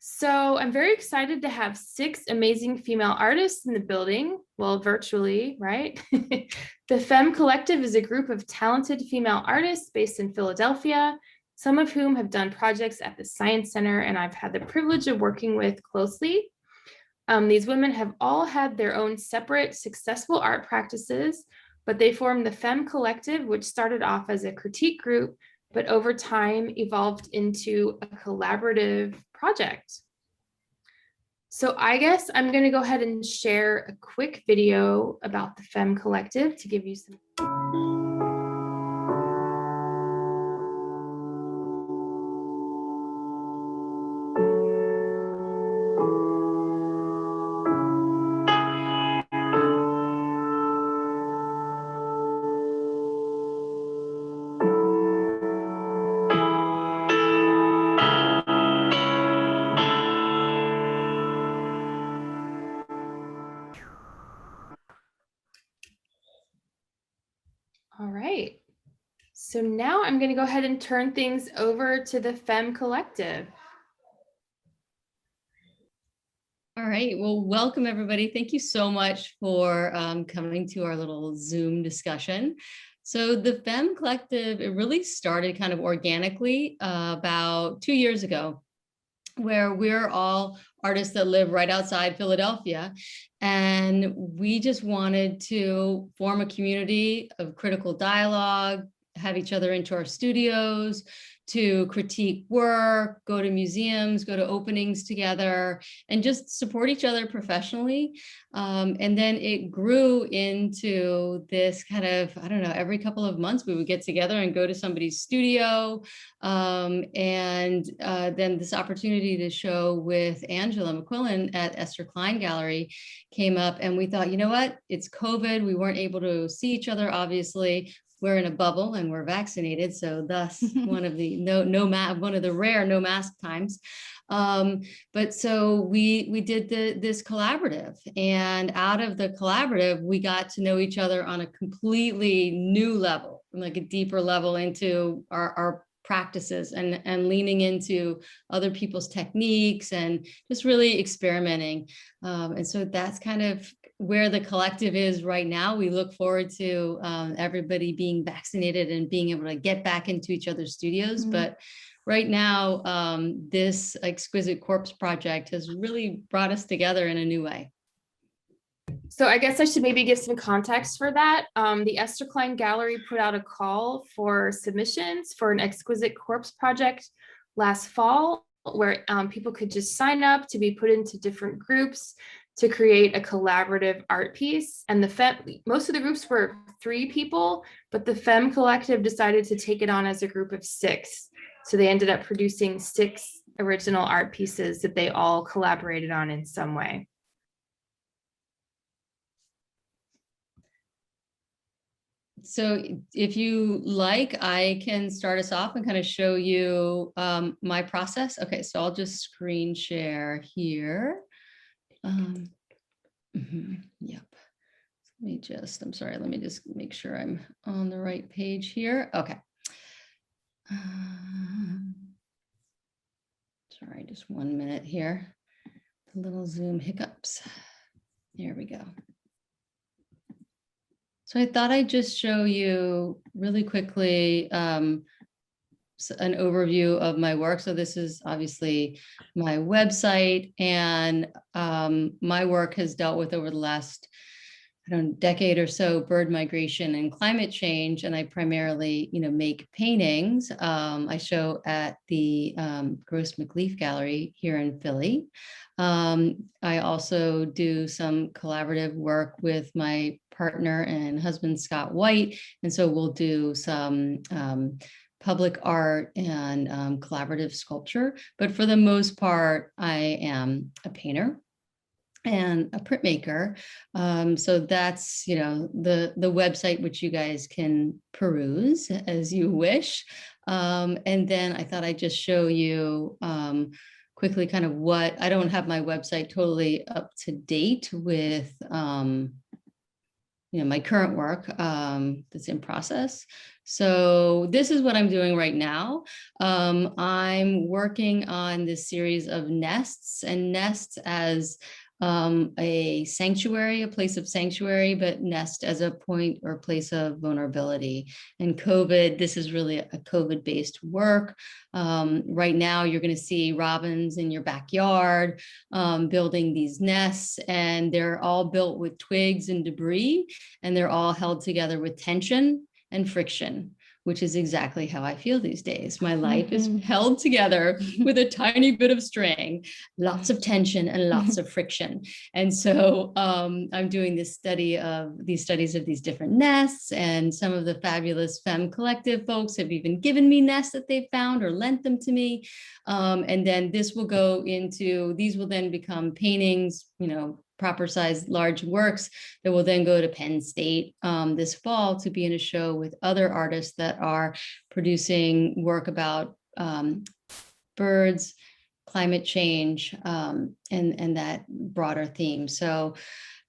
So I'm very excited to have 6 amazing female artists in the building, well, virtually, right? The Femme Collective is a group of talented female artists based in Philadelphia, some of whom have done projects at the Science Center and I've had the privilege of working with closely. These women have all had their own separate successful art practices, but they formed the Femme Collective, which started off as a critique group, but over time evolved into a collaborative project. So I guess I'm going to go ahead and share a quick video about the Femme Collective to give you some. All right. So now I'm going to go ahead and turn things over to the Femme Collective. All right, well, welcome everybody. Thank you so much for coming to our little Zoom discussion. So the Femme Collective, it really started kind of organically about 2 years ago, where we're all artists that live right outside Philadelphia. And we just wanted to form a community of critical dialogue, have each other into our studios, to critique work, go to museums, go to openings together, and just support each other professionally. And then it grew into this kind of, I don't know, every couple of months we would get together and go to somebody's studio. Then this opportunity to show with Angela McQuillan at Esther Klein Gallery came up, and we thought, you know what, it's COVID. We weren't able to see each other, obviously. We're in a bubble and we're vaccinated, so thus one of the one of the rare no mask times. But so we did this collaborative, and out of the collaborative, we got to know each other on a completely new level, like a deeper level into our practices and leaning into other people's techniques and just really experimenting. And so that's kind of where the collective is right now. We look forward to everybody being vaccinated and being able to get back into each other's studios. Mm-hmm. But right now, this Exquisite Corpse project has really brought us together in a new way. So I guess I should maybe give some context for that. The Esther Klein Gallery put out a call for submissions for an Exquisite Corpse project last fall, where people could just sign up to be put into different groups to create a collaborative art piece. And most of the groups were 3 people, but the Femme Collective decided to take it on as a group of 6. So they ended up producing 6 original art pieces that they all collaborated on in some way. So if you like, I can start us off and kind of show you my process. Okay, so I'll just screen share here. Yep. I'm sorry, let me just make sure I'm on the right page here. Okay. Sorry, just 1 minute here. The little Zoom hiccups. There we go. So I thought I'd just show you really quickly an overview of my work. So this is obviously my website, and my work has dealt with, over the last, I don't know, decade or so, bird migration and climate change. And I primarily, make paintings. I show at the Gross McLeaf Gallery here in Philly. I also do some collaborative work with my partner and husband, Scott White. And so we'll do some public art and collaborative sculpture. But for the most part, I am a painter and a printmaker. So that's, the website, which you guys can peruse as you wish. And then I thought I'd just show you quickly kind of what, I don't have my website totally up to date with, my current work that's in process. So this is what I'm doing right now. I'm working on this series of nests, and nests as a sanctuary, a place of sanctuary, but nest as a point or place of vulnerability. And COVID, this is really a COVID-based work. Right now, you're going to see robins in your backyard building these nests, and they're all built with twigs and debris, and they're all held together with tension and friction, which is exactly how I feel these days. My life is held together with a tiny bit of string, lots of tension and lots of friction. And so I'm doing these studies of these different nests, and some of the fabulous Femme Collective folks have even given me nests that they've found or lent them to me. And then these will then become paintings, proper size large works that will then go to Penn State this fall to be in a show with other artists that are producing work about birds, climate change, and that broader theme. So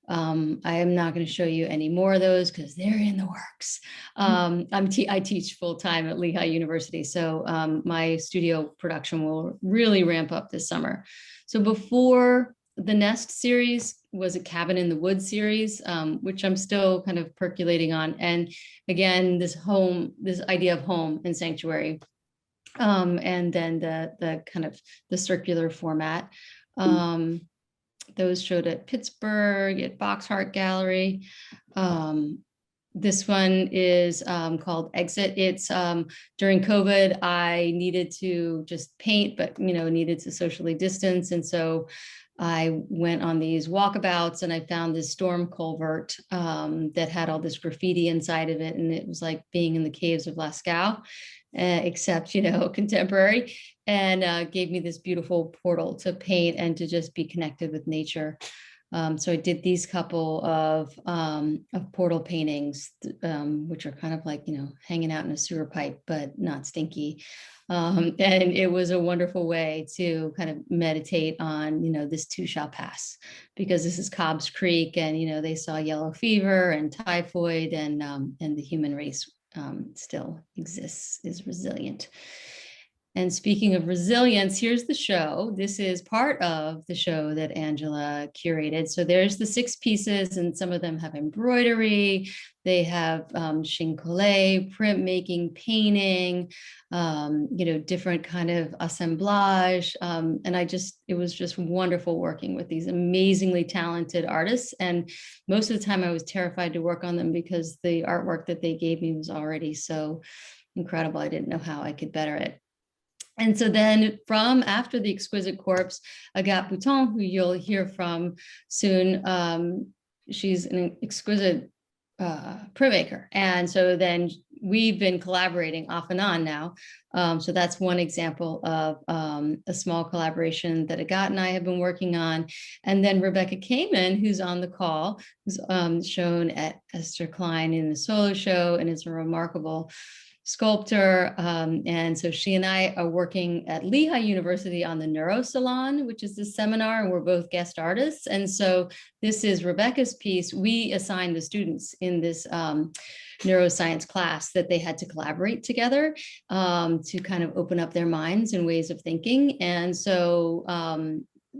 I am not going to show you any more of those because they're in the works. I teach full-time at Lehigh University, so my studio production will really ramp up this summer. So before the Nest series was a Cabin in the Woods series, which I'm still kind of percolating on. And again, this idea of home and sanctuary, and then the kind of the circular format. Those showed at Pittsburgh, at Boxhart Gallery. This one is called Exit. It's during COVID, I needed to just paint, but needed to socially distance. And so I went on these walkabouts, and I found this storm culvert that had all this graffiti inside of it. And it was like being in the caves of Lascaux, except, contemporary, and gave me this beautiful portal to paint and to just be connected with nature. So I did these couple of portal paintings, which are kind of like, hanging out in a sewer pipe, but not stinky. And it was a wonderful way to kind of meditate on, this too shall pass, because this is Cobb's Creek, and, they saw yellow fever and typhoid, and the human race still exists, is resilient. And speaking of resilience, here's the show. This is part of the show that Angela curated. So there's the 6 pieces, and some of them have embroidery. They have chincole, printmaking, painting, different kind of assemblage. And it was just wonderful working with these amazingly talented artists. And most of the time I was terrified to work on them because the artwork that they gave me was already so incredible. I didn't know how I could better it. And so then from after the Exquisite Corpse, Agathe Bouton, who you'll hear from soon, she's an exquisite printmaker. And so then we've been collaborating off and on now. So that's one example of a small collaboration that Agathe and I have been working on. And then Rebecca Kamen, who's on the call, who's shown at Esther Klein in the solo show and is a remarkable sculptor. And so she and I are working at Lehigh University on the Neuro Salon, which is this seminar, and we're both guest artists. And so this is Rebecca's piece. We assigned the students in this neuroscience class that they had to collaborate together to kind of open up their minds and ways of thinking. And so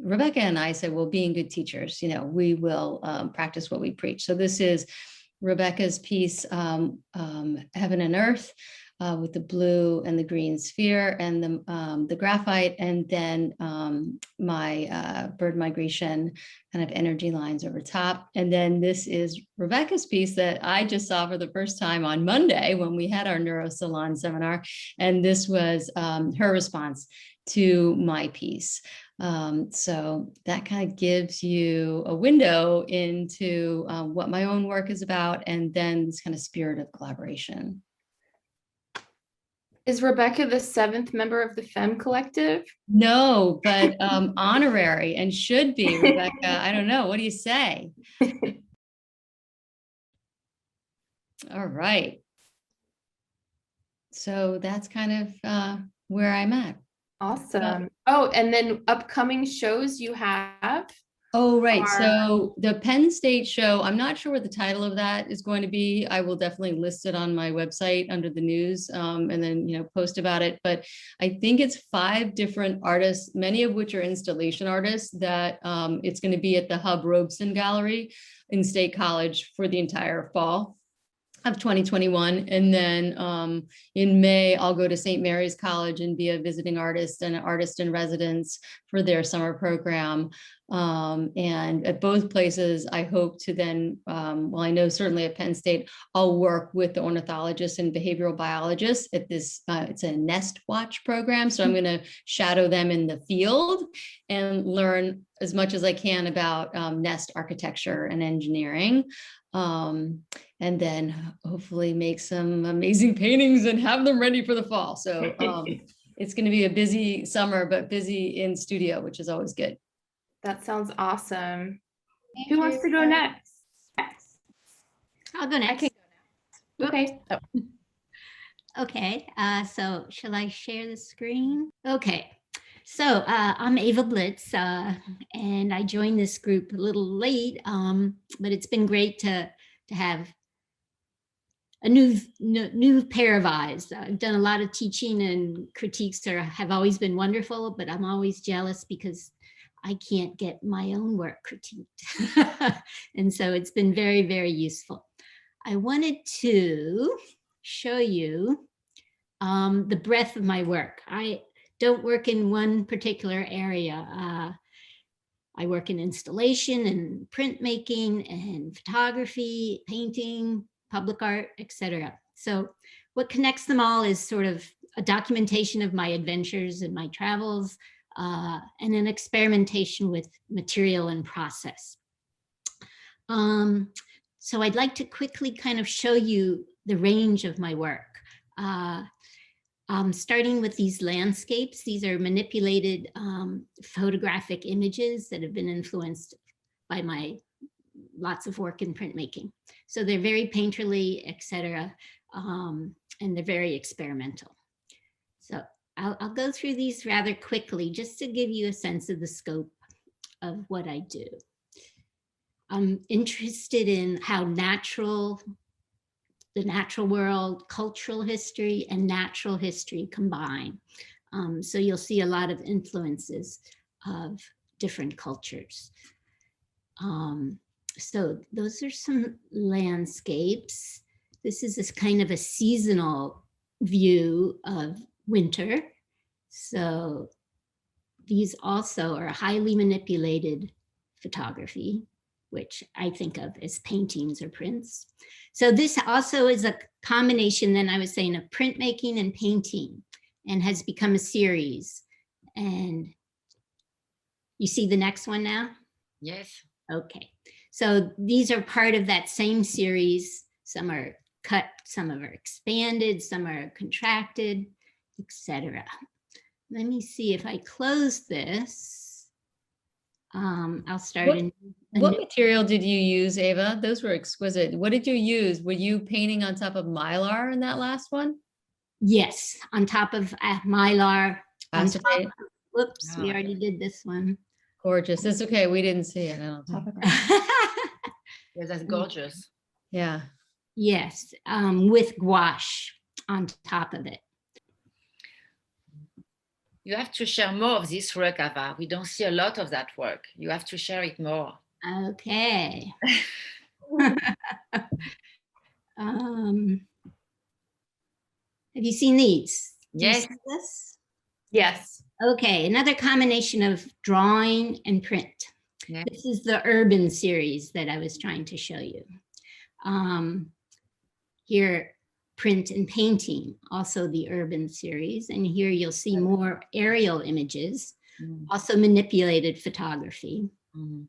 Rebecca and I said, well, being good teachers, we will practice what we preach. So this is Rebecca's piece, Heaven and Earth, with the blue and the green sphere and the graphite, and then my bird migration kind of energy lines over top. And then this is Rebecca's piece that I just saw for the first time on Monday when we had our Neuro Salon seminar. And this was her response to my piece. So that kind of gives you a window into what my own work is about, and then this kind of spirit of collaboration. Is Rebecca the 7th member of the Femme Collective? No, but honorary, and should be, Rebecca. I don't know. What do you say? All right. So that's kind of where I'm at. Awesome. Oh, and then upcoming shows you have? Oh, right. Or- So the Penn State show, I'm not sure what the title of that is going to be. I will definitely list it on my website under the news, and then, post about it. But I think it's 5 different artists, many of which are installation artists, that it's going to be at the Hub Robeson Gallery in State College for the entire fall of 2021. And then in May, I'll go to St. Mary's College and be a visiting artist and an artist in residence for their summer program. And at both places, I hope to then, well, I know certainly at Penn State, I'll work with the ornithologists and behavioral biologists at this, it's a nest watch program. So I'm going to shadow them in the field and learn as much as I can about nest architecture and engineering. And then hopefully make some amazing paintings and have them ready for the fall. So it's going to be a busy summer, but busy in studio, which is always good. That sounds awesome. Who wants to go next? I'll go next. I can go next. Okay. Okay, so shall I share the screen? Okay, so I'm Ava Blitz, and I joined this group a little late, but it's been great to have a new pair of eyes. I've done a lot of teaching, and critiques have always been wonderful, but I'm always jealous because I can't get my own work critiqued. And so it's been very, very useful. I wanted to show you the breadth of my work. I don't work in one particular area. I work in installation and printmaking and photography, painting, public art, etc. So what connects them all is sort of a documentation of my adventures and my travels, and an experimentation with material and process. So I'd like to quickly kind of show you the range of my work. Starting with these landscapes. These are manipulated photographic images that have been influenced by my lots of work in printmaking. So they're very painterly, etc., and they're very experimental. So I'll go through these rather quickly just to give you a sense of the scope of what I do. I'm interested in how the natural world, cultural history, and natural history combine. So you'll see a lot of influences of different cultures. So those are some landscapes. This is this kind of a seasonal view of winter. So these also are highly manipulated photography, which I think of as paintings or prints. So this also is a combination, then I was saying, of printmaking and painting, and has become a series. And you see the next one now? Yes. Okay. So these are part of that same series. Some are cut, some are expanded, some are contracted, etc. Let me see if I close this. I'll start in. What material did you use, Ava? Those were exquisite. What did you use? Were you painting on top of Mylar in that last one? Yes, on top of Mylar. Acetate. Whoops, we already did this one. Gorgeous. It's okay. We didn't see it. On top of Yes, that's gorgeous. Yeah. Yes, with gouache on top of it. You have to share more of this work, Ava. We don't see a lot of that work. You have to share it more. Okay. Have you seen these? Do you Yes. see this? Yes. Okay, another combination of drawing and print. Yeah. This is the urban series that I was trying to show you. Here, print and painting, also the urban series. And here you'll see more aerial images, also manipulated photography. Mm-hmm.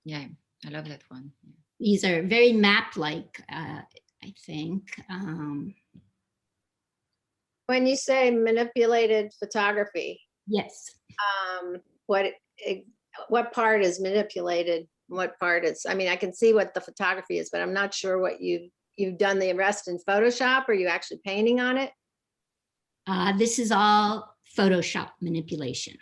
Yeah, I love that one. These are very map-like, I think. When you say manipulated photography, Yes. What part is manipulated? What part is, I mean, I can see what the photography is, but I'm not sure what you've done the rest in Photoshop. Or are you actually painting on it? This is all Photoshop manipulation.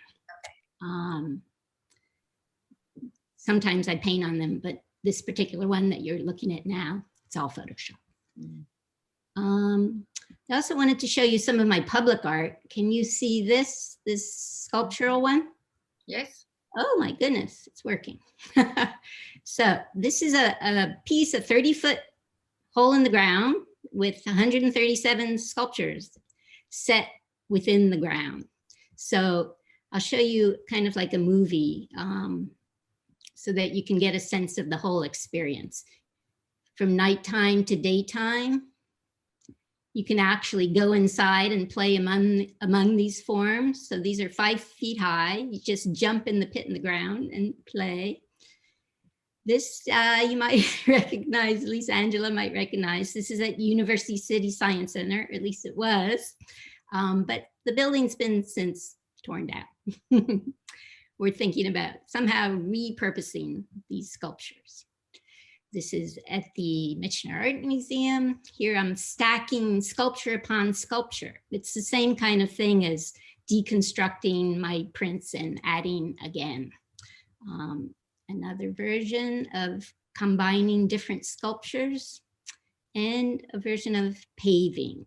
Sometimes I paint on them, but this particular one that you're looking at now, it's all Photoshop. I also wanted to show you some of my public art. Can you see this sculptural one? Yes. Oh my goodness, it's working. So this is a piece, a 30-foot hole in the ground with 137 sculptures set within the ground. So I'll show you kind of like a movie so that you can get a sense of the whole experience. From nighttime to daytime, you can actually go inside and play among these forms. So these are 5 feet high. You just jump in the pit in the ground and play. This you might recognize, at least Angela might recognize. This is at University City Science Center, or at least it was. But the building's been since torn down. We're thinking about somehow repurposing these sculptures. This is at the Michener Art Museum. Here I'm stacking sculpture upon sculpture. It's the same kind of thing as deconstructing my prints and adding again. Another version of combining different sculptures and a version of paving.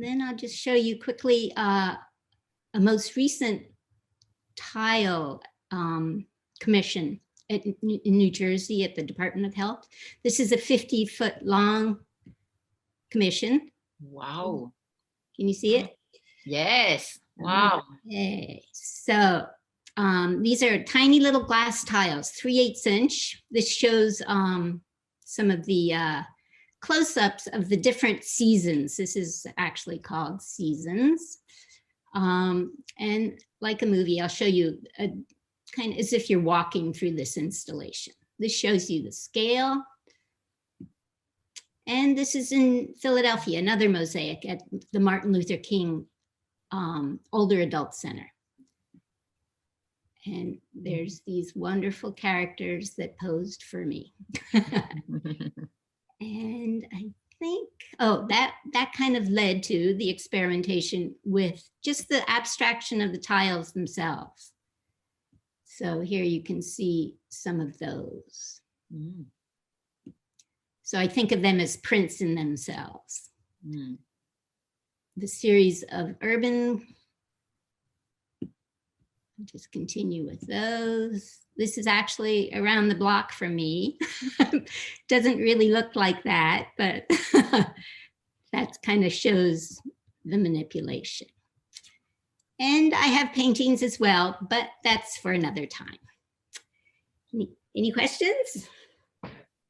Then I'll just show you quickly a most recent tile commission in New Jersey at the Department of Health. This is a 50-foot long commission. Wow. Can you see it? Yes. Wow. Okay. So these are tiny little glass tiles, 3/8 inch. This shows some of the close-ups of the different seasons. This is actually called Seasons. And like a movie, I'll show you a kind of as if you're walking through this installation. This shows you the scale. And this is in Philadelphia, another mosaic at the Martin Luther King Older Adult Center. And there's these wonderful characters that posed for me. And I think, oh, that kind of led to the experimentation with just the abstraction of the tiles themselves. So here you can see some of those. Mm. So I think of them as prints in themselves. Mm. The series of urban, I'll just continue with those. This is actually around the block from me. Doesn't really look like that, but that kind of shows the manipulation. And I have paintings as well, but that's for another time. Any questions?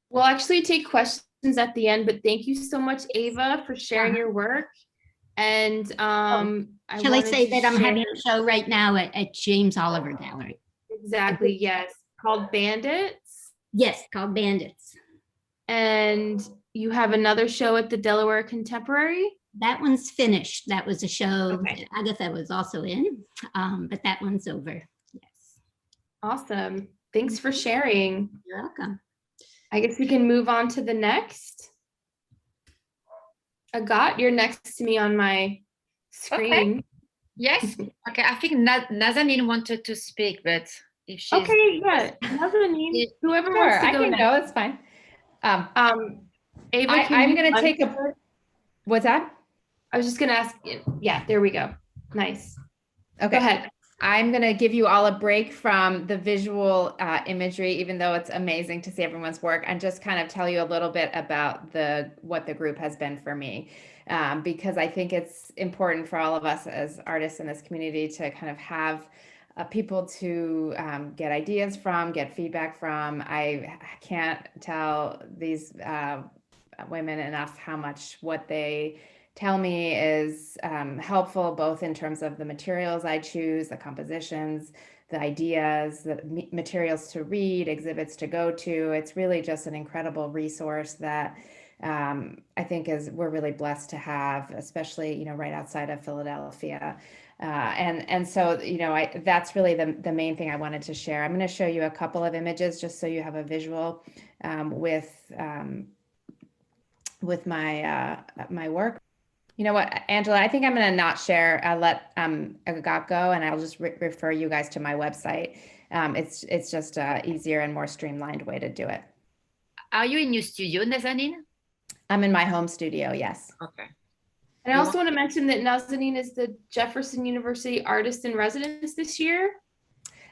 We'll actually take questions at the end, but thank you so much, Ava, for sharing your work. And Shall I say that I'm having a show right now at James Oliver Gallery? Exactly, yes. Called Bandits. Yes, called Bandits. And you have another show at the Delaware Contemporary? That one's finished. That was a show Okay. that Agatha was also in, but that one's over. Yes. Awesome. Thanks for sharing. You're welcome. I guess we can move on to the next. Agathe, you're next to me on my screen. Yes. Okay. I think Nazanin wanted to speak, but if she's Okay, yeah. Nazanin, whoever Sure, wants to I go can next. go. It's fine. Ava, I'm going to take unmute? what's that? I was just going to ask you. Yeah, there we go. Nice. Okay. Go ahead. I'm going to give you all a break from the visual imagery, even though it's amazing to see everyone's work, and just kind of tell you a little bit about what the group has been for me, because I think it's important for all of us as artists in this community to kind of have people to get ideas from, get feedback from. I can't tell these women enough how much what they tell me is helpful, both in terms of the materials I choose, the compositions, the ideas, the materials to read, exhibits to go to. It's really just an incredible resource that I think we're really blessed to have, especially, right outside of Philadelphia. And so, that's really the main thing I wanted to share. I'm going to show you a couple of images just so you have a visual with my my work. You know what, Angela, I think I'm going to not share. I'll let Agathe go, and I'll just refer you guys to my website. It's just a easier and more streamlined way to do it. Are you in your studio, Nazanin? I'm in my home studio, yes. Okay. And I also want to mention that Nazanin is the Jefferson University Artist in Residence this year.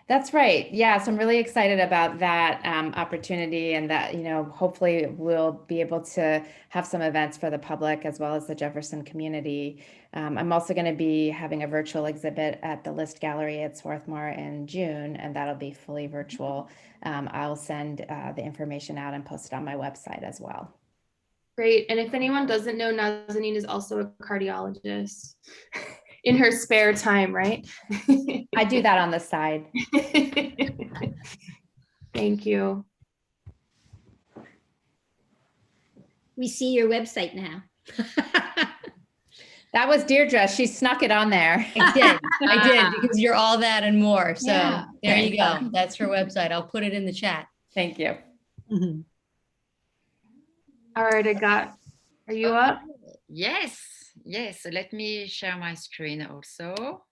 That's right. Yeah, so I'm really excited about that opportunity, and that, you know, hopefully we'll be able to have some events for the public as well as the Jefferson community. I'm also going to be having a virtual exhibit at the List Gallery at Swarthmore in June, and that'll be fully virtual. I'll send the information out and post it on my website as well. Great. And if anyone doesn't know, Nazanin is also a cardiologist in her spare time, right? I do that on the side. Thank you. We see your website now. That was Deirdre. She snuck it on there. I did, because you're all that and more. So Yeah. there you go. That's her website. I'll put it in the chat. Thank you. Mhm. All right, Agathe, are you up? Yes, yes. So let me share my screen also.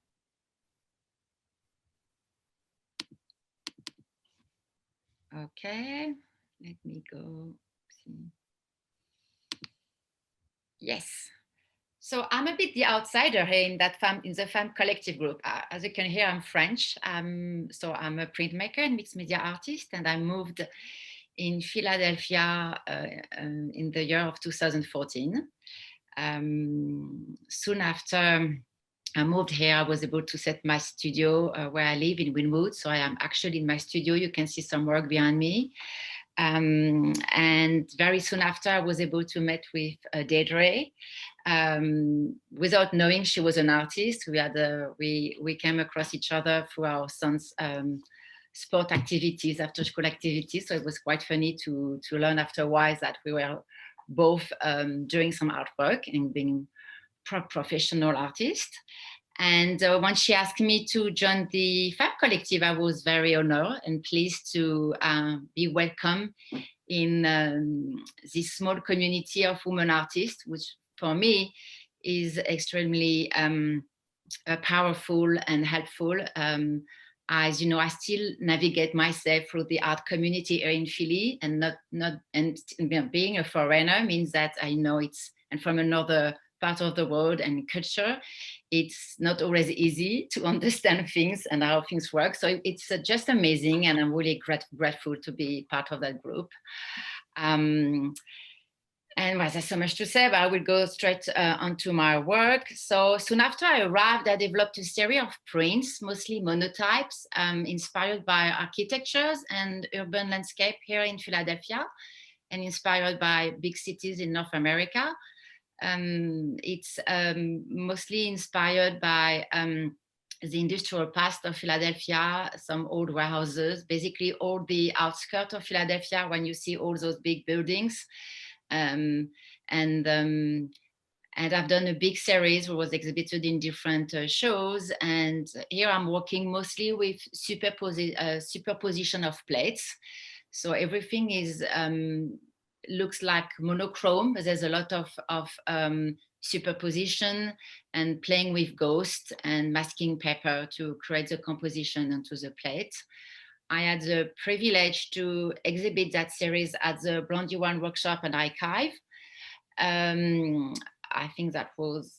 Okay, let me go see. Yes. So I'm a bit the outsider here in the Femme Collective group. As you can hear, I'm French. So I'm a printmaker and mixed media artist, and I moved in Philadelphia in the year of 2014. Soon after I moved here, I was able to set my studio where I live in Wynwood. So I am actually in my studio. You can see some work behind me. And very soon after, I was able to meet with Deirdre. Without knowing she was an artist. We came across each other through our son's sport activities, after school activities. So it was quite funny to learn afterwards that we were both doing some artwork and being professional artists. And when she asked me to join the Femme Collective, I was very honored and pleased to be welcome in this small community of women artists, which for me is extremely powerful and helpful. As you know, I still navigate myself through the art community here in Philly, and being a foreigner means that I know it's, and from another part of the world and culture, it's not always easy to understand things and how things work. So it's just amazing, and I'm really grateful to be part of that group. And well, there's so much to say, but I will go straight onto my work. So soon after I arrived, I developed a series of prints, mostly monotypes, inspired by architectures and urban landscape here in Philadelphia, and inspired by big cities in North America. It's mostly inspired by the industrial past of Philadelphia, some old warehouses, basically all the outskirts of Philadelphia when you see all those big buildings. And I've done a big series that was exhibited in different shows. And here I'm working mostly with superposition of plates. So everything is looks like monochrome, but there's a lot of superposition and playing with ghosts and masking paper to create the composition onto the plate. I had the privilege to exhibit that series at the Blondie One Workshop and Archive. I think that was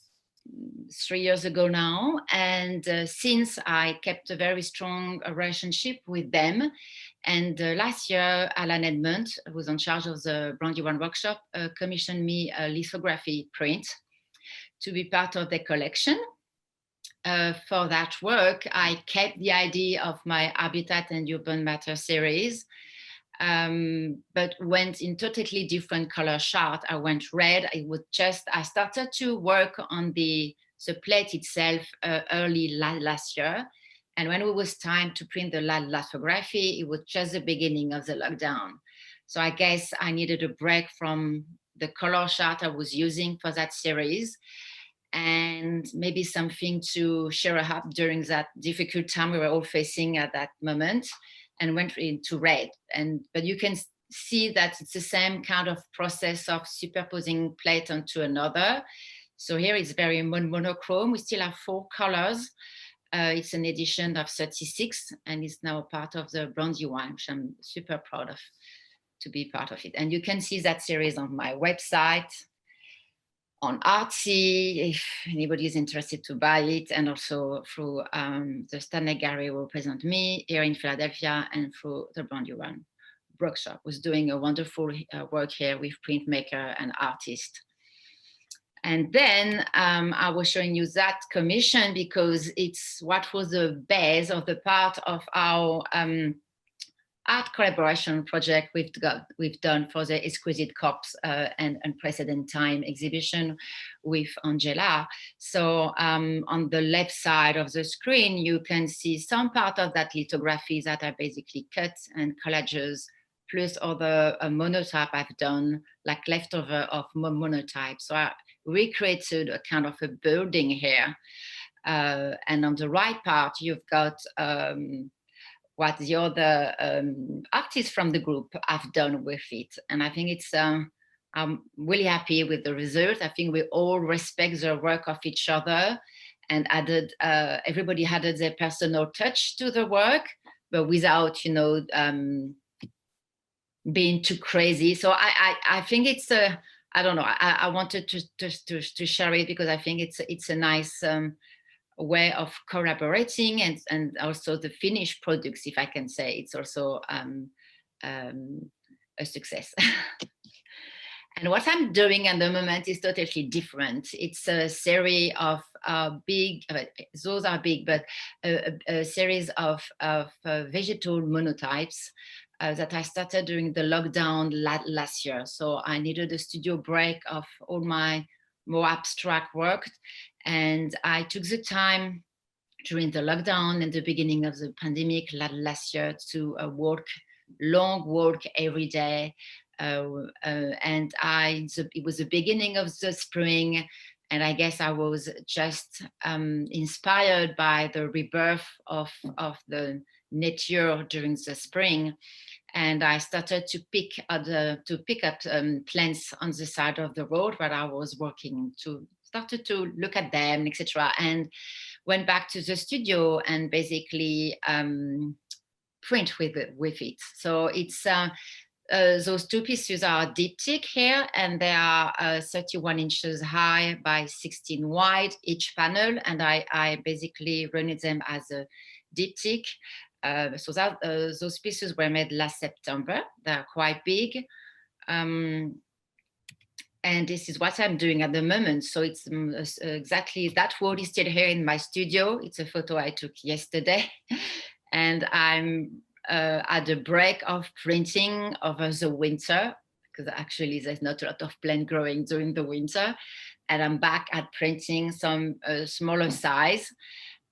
3 years ago now. And since I kept a very strong relationship with them. And last year, Alan Edmund, who was in charge of the Blondie One Workshop, commissioned me a lithography print to be part of their collection. For that work, I kept the idea of my Habitat and Urban Matter series, but went in totally different color chart. I went red. I started to work on the plate itself early last year. And when it was time to print the lithography, it was just the beginning of the lockdown. So I guess I needed a break from the color chart I was using for that series, and maybe something to cheer up during that difficult time we were all facing at that moment, and went into red. But you can see that it's the same kind of process of superposing plate onto another. So here it's very monochrome. We still have 4 colors. It's an edition of 36 and it's now part of the Brandywine, which I'm super proud of to be part of it. And you can see that series on my website, on Artsy, if anybody is interested to buy it, and also through the Stanley Gallery who represent me here in Philadelphia, and through the Brandywine Bookshop, who's doing a wonderful work here with printmaker and artist. And then I was showing you that commission because it's what was the base of the part of our art collaboration project we've done for the Exquisite Corpse and Unprecedented Time exhibition with Angela. So on the left side of the screen, you can see some part of that lithography that are basically cuts and collages, plus other monotype I've done, like leftover of monotype. So I recreated a kind of a building here. And on the right part, you've got what the other artists from the group have done with it. And I think it's, I'm really happy with the result. I think we all respect the work of each other and added, everybody added their personal touch to the work, but without, you know, being too crazy. So I think it's, I don't know, I wanted to share it because I think it's a nice, way of collaborating, and also the finished products, if I can say, it's also a success. And what I'm doing at the moment is totally different. It's a series of big, those are big, but a series of vegetal monotypes that I started during the lockdown last year. So I needed a studio break of all my more abstract work. And I took the time during the lockdown and the beginning of the pandemic last year to long walk every day. And it was the beginning of the spring. And I guess I was just inspired by the rebirth of the nature during the spring. And I started to pick up plants on the side of the road where I was working, started to look at them, etc. And went back to the studio and basically print with it. So it's those 2 pieces are diptych here, and they are 31 inches high by 16 wide each panel, and I basically running them as a diptych. So that those pieces were made last September. They're quite big. And this is what I'm doing at the moment. So it's exactly, that wood is still here in my studio. It's a photo I took yesterday. And I'm at the break of printing over the winter, because actually there's not a lot of plant growing during the winter. And I'm back at printing some smaller size,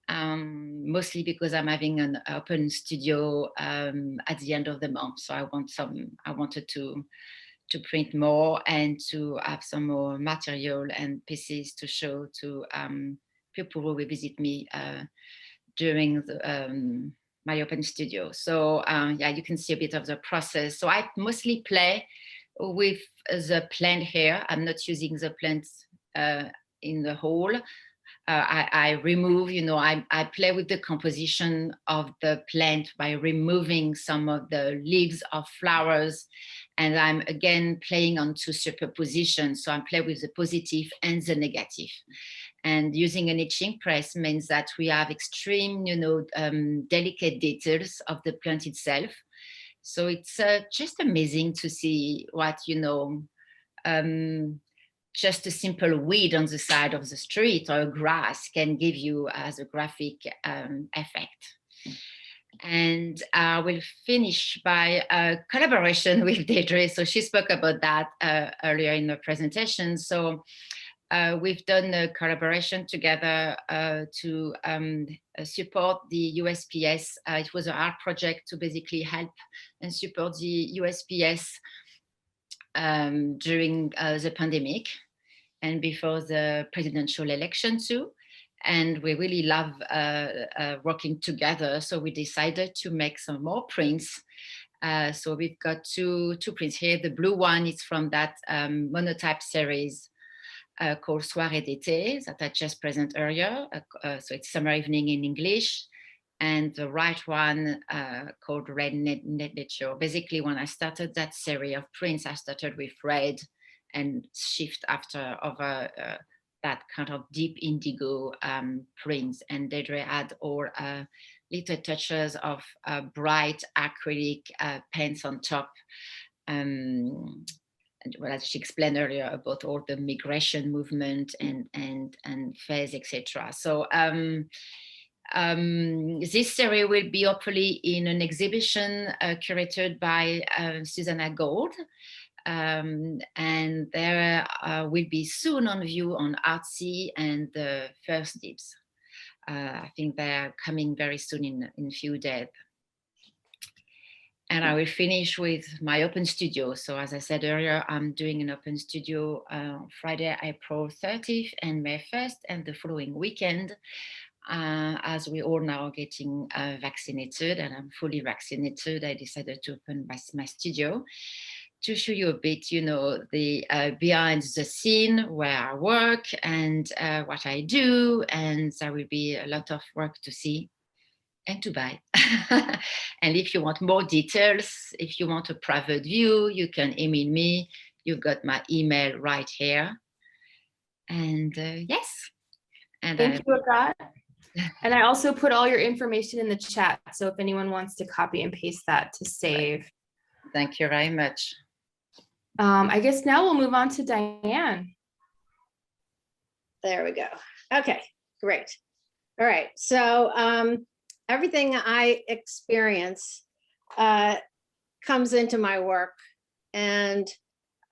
mostly because I'm having an open studio at the end of the month. So I wanted to print more and to have some more material and pieces to show to people who will visit me during my open studio. So yeah, you can see a bit of the process. So I mostly play with the plant here. I'm not using the plants in the whole. I remove, you know, I play with the composition of the plant by removing some of the leaves of flowers. And I'm again playing on 2 superpositions. So I'm playing with the positive and the negative. And using an etching press means that we have extreme, you know, delicate details of the plant itself. So it's just amazing to see what, you know, just a simple weed on the side of the street or a grass can give you as a graphic effect. And I will finish by a collaboration with Deirdre. So she spoke about that earlier in the presentation. So we've done a collaboration together to support the USPS. It was an art project to basically help and support the USPS during the pandemic and before the presidential election too. And we really love working together. So we decided to make some more prints. So we've got two prints here. The blue one is from that monotype series. called Soirée d'été that I just presented earlier. So it's summer evening in English. And the right one called Red Nature. Basically, when I started that series of prints, I started with red and shift after over that kind of deep indigo prints. And Deirdre had all little touches of bright acrylic paints on top. And well, as she explained earlier about all the migration movement and phase, etc. So this series will be hopefully in an exhibition curated by Susanna Gold. And there will be soon on view on Artsy and the First Dibs. I think they're coming very soon in a few days. And I will finish with my open studio. So as I said earlier, I'm doing an open studio Friday, April 30th and May 1st and the following weekend. As we all now are getting vaccinated, and I'm fully vaccinated, I decided to open my studio to show you a bit, you know, the behind the scene where I work and what I do. And there will be a lot of work to see and to buy. And if you want more details, if you want a private view, you can email me. You've got my email right here. And yes. And thank you, Agathe. And I also put all your information in the chat. So if anyone wants to copy and paste that to save. Thank you very much. I guess now we'll move on to Diane. There we go. Okay, great. All right. So everything I experience comes into my work, and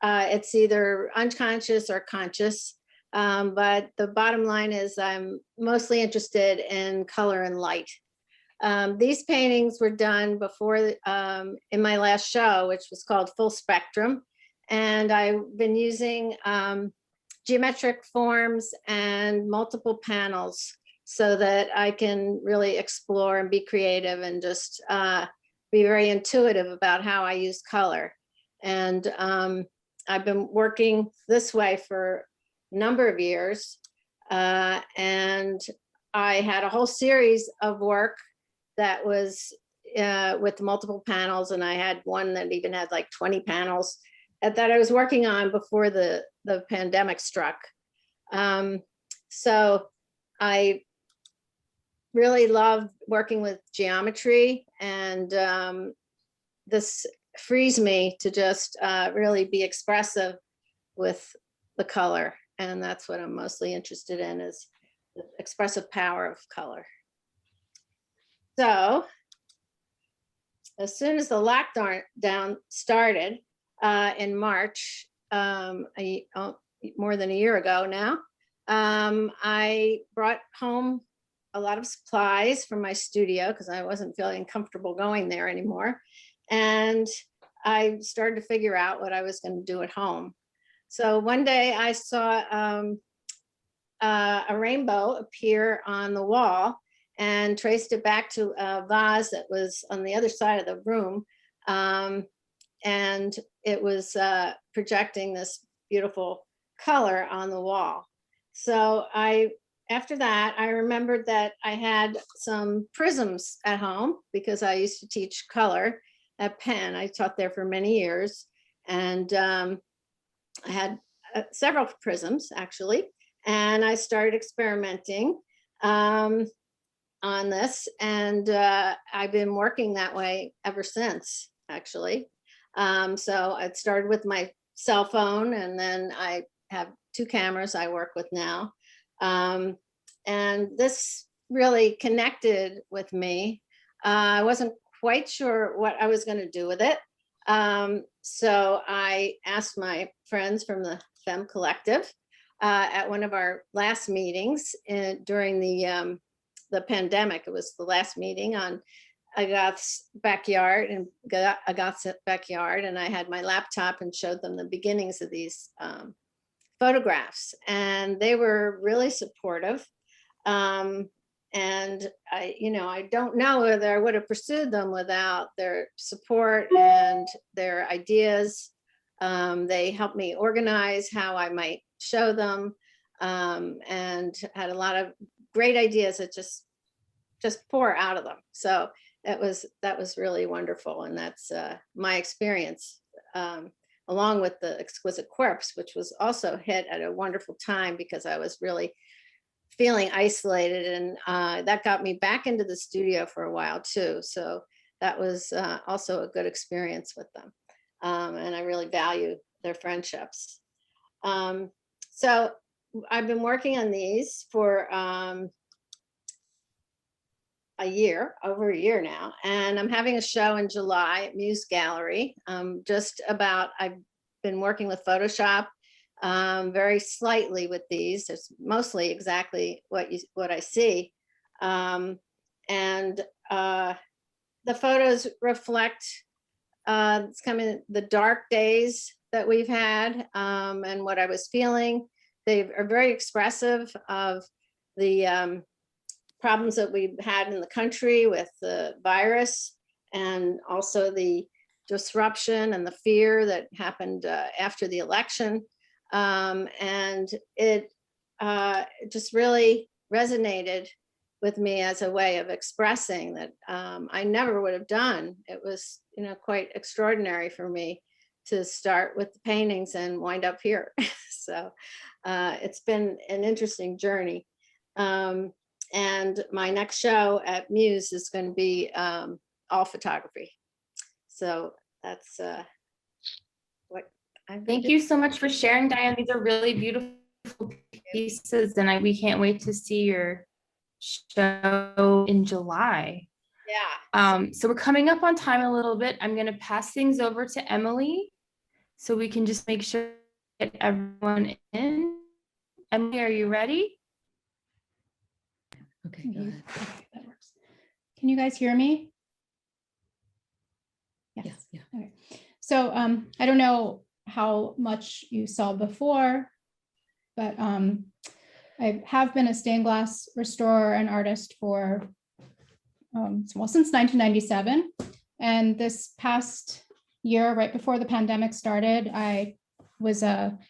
it's either unconscious or conscious. But the bottom line is I'm mostly interested in color and light. These paintings were done before in my last show, which was called Full Spectrum. And I've been using geometric forms and multiple panels so that I can really explore and be creative and just be very intuitive about how I use color. And I've been working this way for number of years, and I had a whole series of work that was with multiple panels, and I had one that even had like 20 panels that I was working on before the pandemic struck. So I really love working with geometry, and this frees me to just really be expressive with the color. And that's what I'm mostly interested in, is the expressive power of color. So as soon as the lockdown started in March, more than a year ago now, I brought home a lot of supplies from my studio because I wasn't feeling comfortable going there anymore. And I started to figure out what I was going to do at home. So one day I saw a rainbow appear on the wall and traced it back to a vase that was on the other side of the room. And it was projecting this beautiful color on the wall. So after that, I remembered that I had some prisms at home because I used to teach color at Penn. I taught there for many years. And I had several prisms actually, and I started experimenting on this, and I've been working that way ever since, actually. So it started with my cell phone, and then I have 2 cameras I work with now. And this really connected with me. I wasn't quite sure what I was going to do with it. So I asked my friends from the Femme Collective at one of our last meetings during the pandemic. It was the last meeting on Agathe's backyard, and Agathe's backyard, and I had my laptop and showed them the beginnings of these photographs, and they were really supportive. And I don't know whether I would have pursued them without their support and their ideas. They helped me organize how I might show them, and had a lot of great ideas that just pour out of them. So that was really wonderful. And that's my experience, along with the Exquisite Corpse, which was also hit at a wonderful time because I was really feeling isolated, and that got me back into the studio for a while too. So that was also a good experience with them. And I really value their friendships. So I've been working on these for over a year now, and I'm having a show in July at Muse Gallery. I've been working with Photoshop very slightly with these. It's mostly exactly what I see, and the photos reflect it's coming the dark days that we've had, and what I was feeling. They are very expressive of the problems that we've had in the country with the virus, and also the disruption and the fear that happened after the election. And it just really resonated with me as a way of expressing that I never would have done. It was, quite extraordinary for me to start with the paintings and wind up here. So it's been an interesting journey. And my next show at Muse is going to be all photography. So that's what I'm. Thank you so much for sharing, Diane. These are really beautiful pieces, and we can't wait to see your show in July. Yeah. So we're coming up on time a little bit. I'm going to pass things over to Emily so we can just make sure to get everyone in. Emily, are you ready? Okay, go ahead. Okay, that works. Can you guys hear me? Yes. Yeah. Okay. So I don't know how much you saw before, but I have been a stained glass restorer and artist for since 1997. And this past year, right before the pandemic started, I was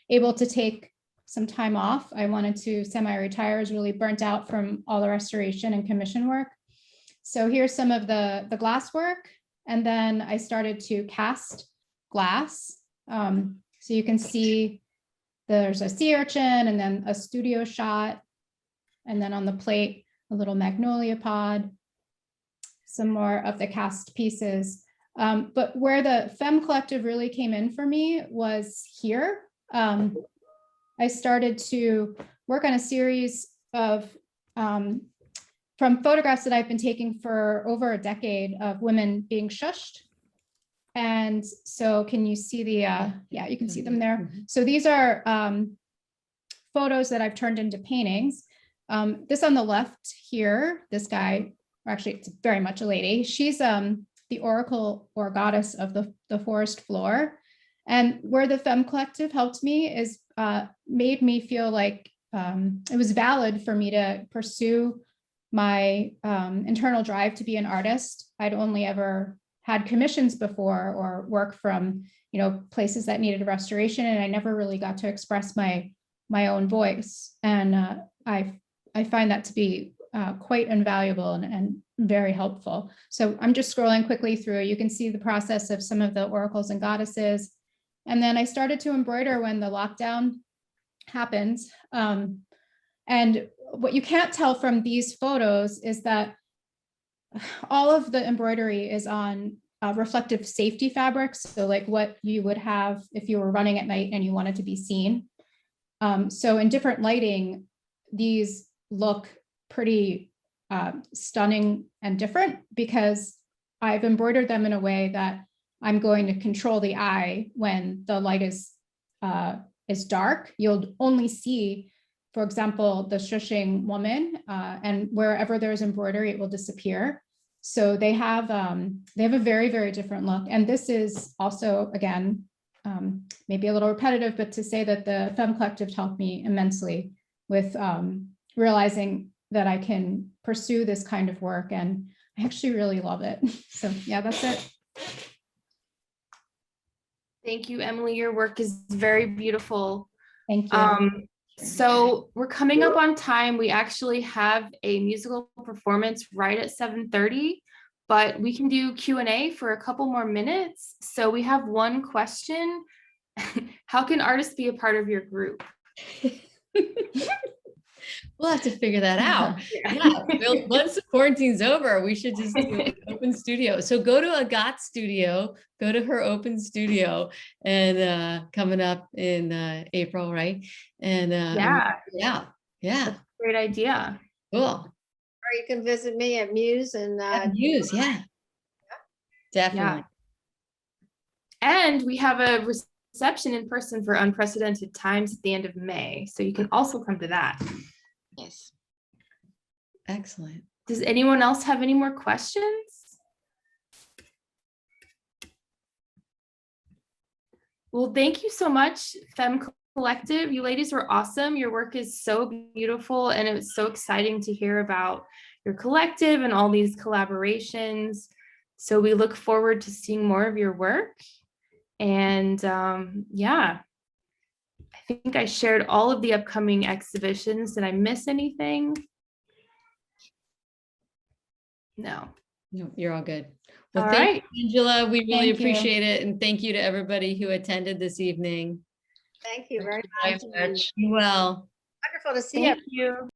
able to take some time off. I wanted to semi-retire. I was really burnt out from all the restoration and commission work. So here's some of the glass work. And then I started to cast glass. So you can see there's a sea urchin and then a studio shot. And then on the plate, a little magnolia pod, some more of the cast pieces. But where the Femme Collective really came in for me was here. I started to work on a series of from photographs that I've been taking for over a decade of women being shushed. And so can you see the, yeah, you can see them there. So these are photos that I've turned into paintings. This on the left here, this guy, or actually it's very much a lady. She's the oracle or goddess of the forest floor. And where the Femme Collective helped me is made me feel like it was valid for me to pursue my internal drive to be an artist. I'd only ever had commissions before or work from places that needed restoration, and I never really got to express my own voice. And I find that to be quite invaluable and very helpful. So I'm just scrolling quickly through. You can see the process of some of the oracles and goddesses. And then I started to embroider when the lockdown happened. And what you can't tell from these photos is that all of the embroidery is on reflective safety fabrics. So like what you would have if you were running at night and you wanted to be seen. So in different lighting, these look pretty stunning and different because I've embroidered them in a way that I'm going to control the eye when the light is dark. You'll only see, for example, the shushing woman, and wherever there's embroidery, it will disappear. So they have a very, very different look. And this is also, again, maybe a little repetitive, but to say that the Femme Collective helped me immensely with realizing that I can pursue this kind of work, and I actually really love it. So yeah, that's it. Thank you, Emily. Your work is very beautiful. Thank you. So we're coming up on time. We actually have a musical performance right at 7:30, but we can do Q&A for a couple more minutes. So we have one question. How can artists be a part of your group? We'll have to figure that out. Yeah, once the quarantine's over, we should just do an open studio. So go to Agathe studio, go to her open studio, and coming up in April, right? And Yeah. Yeah. Great idea. Cool. Or you can visit me at Muse and News, yeah. Definitely. And we have a reception in person for Unprecedented Times at the end of May. So you can also come to that. Yes. Excellent. Does anyone else have any more questions? Well, thank you so much, Femme Collective. You ladies were awesome. Your work is so beautiful, and it was so exciting to hear about your collective and all these collaborations. So we look forward to seeing more of your work. And yeah, I think I shared all of the upcoming exhibitions. Did I miss anything? No. No, you're all good. Well, All thank right. you, Angela. We really Thank you. appreciate it. And thank you to everybody who attended this evening. thank you very Very much. much. Be well. Wonderful to see you. Thank you.